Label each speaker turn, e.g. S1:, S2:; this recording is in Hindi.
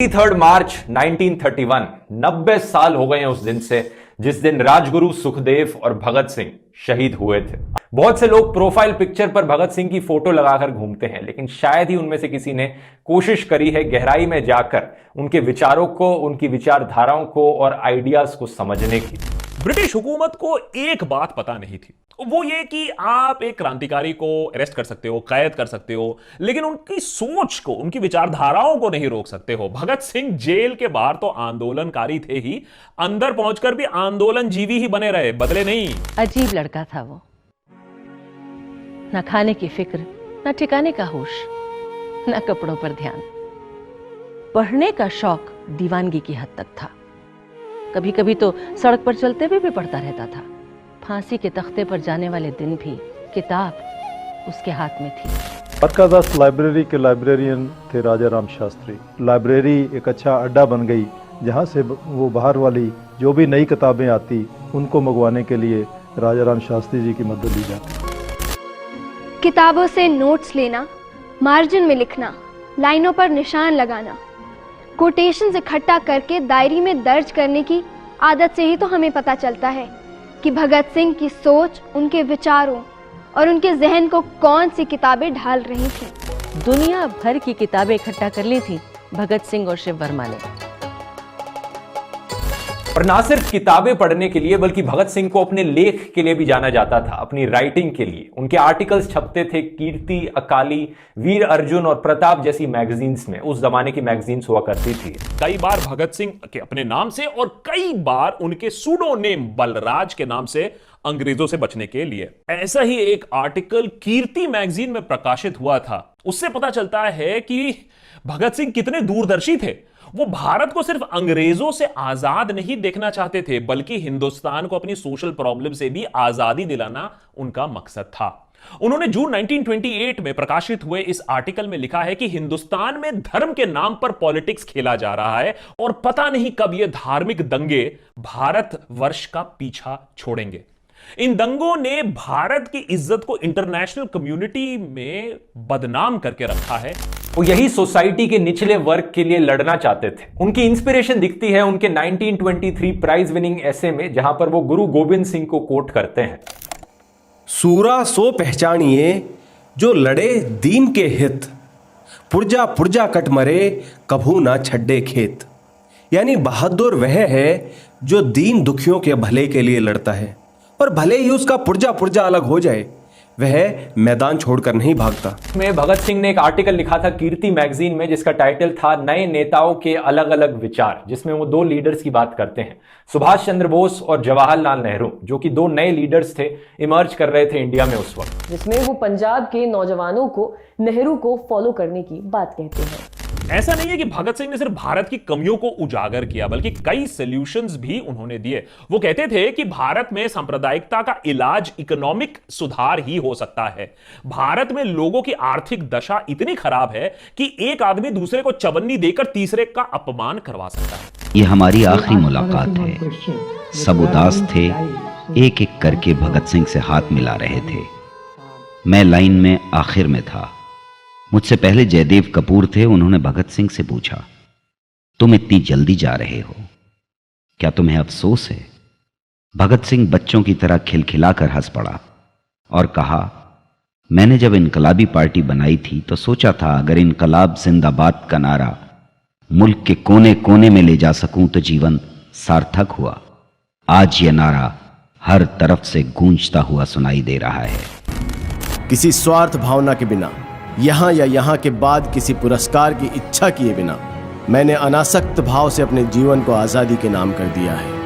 S1: 3 मार्च 1931, 90 साल हो गए हैं उस दिन से जिस दिन राजगुरु सुखदेव और भगत सिंह शहीद हुए थे। बहुत से लोग प्रोफाइल पिक्चर पर भगत सिंह की फोटो लगाकर घूमते हैं, लेकिन शायद ही उनमें से किसी ने कोशिश करी है गहराई में जाकर उनके विचारों को, उनकी विचारधाराओं को और आइडियाज को समझने की।
S2: ब्रिटिश हुकूमत को एक बात पता नहीं थी, वो ये कि आप एक क्रांतिकारी को अरेस्ट कर सकते हो, कैद कर सकते हो, लेकिन उनकी सोच को, उनकी विचारधाराओं को नहीं रोक सकते हो। भगत सिंह जेल के बाहर तो आंदोलनकारी थे ही, अंदर पहुंचकर भी आंदोलन जीवी ही बने रहे, बदले नहीं।
S3: अजीब लड़का था वो, न खाने की फिक्र, न ठिकाने का होश, न कपड़ों पर ध्यान। पढ़ने का शौक दीवानगी की हद तक था। कभी कभी तो सड़क पर चलते हुए भी पढ़ता रहता था। फांसी के तख्ते पर जाने वाले दिन भी किताब उसके हाथ में थी।
S4: बरकादास लाइब्रेरी के लाइब्रेरियन थे राजा राम शास्त्री। लाइब्रेरी एक अच्छा अड्डा बन गई जहां से वो बाहर वाली जो भी नई किताबें आती उनको मंगवाने के लिए राजा राम शास्त्री जी की मदद ली जाती।
S5: किताबों से नोट्स लेना, मार्जिन में लिखना, लाइनों पर निशान लगाना, कोटेशंस इकट्ठा करके डायरी में दर्ज करने की आदत से ही तो हमें पता चलता है कि भगत सिंह की सोच, उनके विचारों और उनके जहन को कौन सी किताबें ढाल रही थी।
S3: दुनिया भर की किताबें इकट्ठा कर ली थी भगत सिंह और शिव वर्मा ने।
S1: और ना सिर्फ किताबें पढ़ने के लिए बल्कि भगत सिंह को अपने लेख के लिए भी जाना जाता था, अपनी राइटिंग के लिए। उनके आर्टिकल्स छपते थे कीर्ति, अकाली, वीर अर्जुन और प्रताप जैसी मैगजीन्स में। उस जमाने की मैगजीन्स हुआ करती थी।
S2: कई बार भगत सिंह के अपने नाम से और कई बार उनके सूडोनेम बलराज के नाम से अंग्रेजों से बचने के लिए। ऐसा ही एक आर्टिकल कीर्ति मैगजीन में प्रकाशित हुआ था। उससे पता चलता है कि भगत सिंह कितने दूरदर्शी थे। वो भारत को सिर्फ अंग्रेजों से आजाद नहीं देखना चाहते थे, बल्कि हिंदुस्तान को अपनी सोशल प्रॉब्लम से भी आजादी दिलाना उनका मकसद था। उन्होंने जून 1928 में प्रकाशित हुए इस आर्टिकल में लिखा है कि हिंदुस्तान में धर्म के नाम पर पॉलिटिक्स खेला जा रहा है और पता नहीं कब ये धार्मिक दंगे भारत वर्ष का पीछा छोड़ेंगे। इन दंगों ने भारत की इज्जत को इंटरनेशनल कम्युनिटी में बदनाम करके रखा है।
S1: वो यही सोसाइटी के निचले वर्ग के लिए लड़ना चाहते थे। उनकी इंस्पिरेशन दिखती है उनके 1923 प्राइज विनिंग ऐसे में, जहां पर वो गुरु गोविंद सिंह को कोट करते हैं।
S6: सूरा सो पहचानिए जो लड़े दीन के हित, पुरजा पुरजा कट मरे कभू ना छड्डे खेत। यानी बहादुर वह है जो दीन दुखियों के भले के लिए लड़ता है, और भले ही उसका पुरजा पुरजा अलग हो जाए, वह मैदान छोड़कर नहीं भागता।
S1: में भगत सिंह ने एक आर्टिकल लिखा था कीर्ति मैगजीन में, जिसका टाइटल था नए नेताओं के अलग अलग विचार, जिसमें वो 2 लीडर्स की बात करते हैं, सुभाष चंद्र बोस और जवाहरलाल नेहरू, जो कि 2 नए लीडर्स थे, इमर्ज कर रहे थे इंडिया में उस वक्त।
S7: जिसमें वो पंजाब के नौजवानों को नेहरू को फॉलो करने की बात कहते हैं।
S2: ऐसा नहीं है कि भगत सिंह ने सिर्फ भारत की कमियों को उजागर किया, बल्कि कई सॉल्यूशंस भी उन्होंने दिए। वो कहते थे कि भारत में सांप्रदायिकता का इलाज इकोनॉमिक सुधार ही हो सकता है। भारत में लोगों की आर्थिक दशा इतनी खराब है कि एक आदमी दूसरे को चवन्नी देकर तीसरे का अपमान करवा सकता है।
S8: ये हमारी आखिरी मुलाकात है। सब उदास थे, एक एक करके भगत सिंह से हाथ मिला रहे थे। मैं लाइन में आखिर में था। मुझसे पहले जयदेव कपूर थे। उन्होंने भगत सिंह से पूछा, तुम इतनी जल्दी जा रहे हो, क्या तुम्हें अफसोस है? भगत सिंह बच्चों की तरह खिलखिलाकर हंस पड़ा और कहा, मैंने जब इनकलाबी पार्टी बनाई थी तो सोचा था अगर इनकलाब जिंदाबाद का नारा मुल्क के कोने कोने में ले जा सकूं तो जीवन सार्थक हुआ। आज यह नारा हर तरफ से गूंजता हुआ सुनाई दे रहा है।
S6: किसी स्वार्थ भावना के बिना, यहाँ या यहाँ के बाद किसी पुरस्कार की इच्छा किए बिना, मैंने अनासक्त भाव से अपने जीवन को आज़ादी के नाम कर दिया है।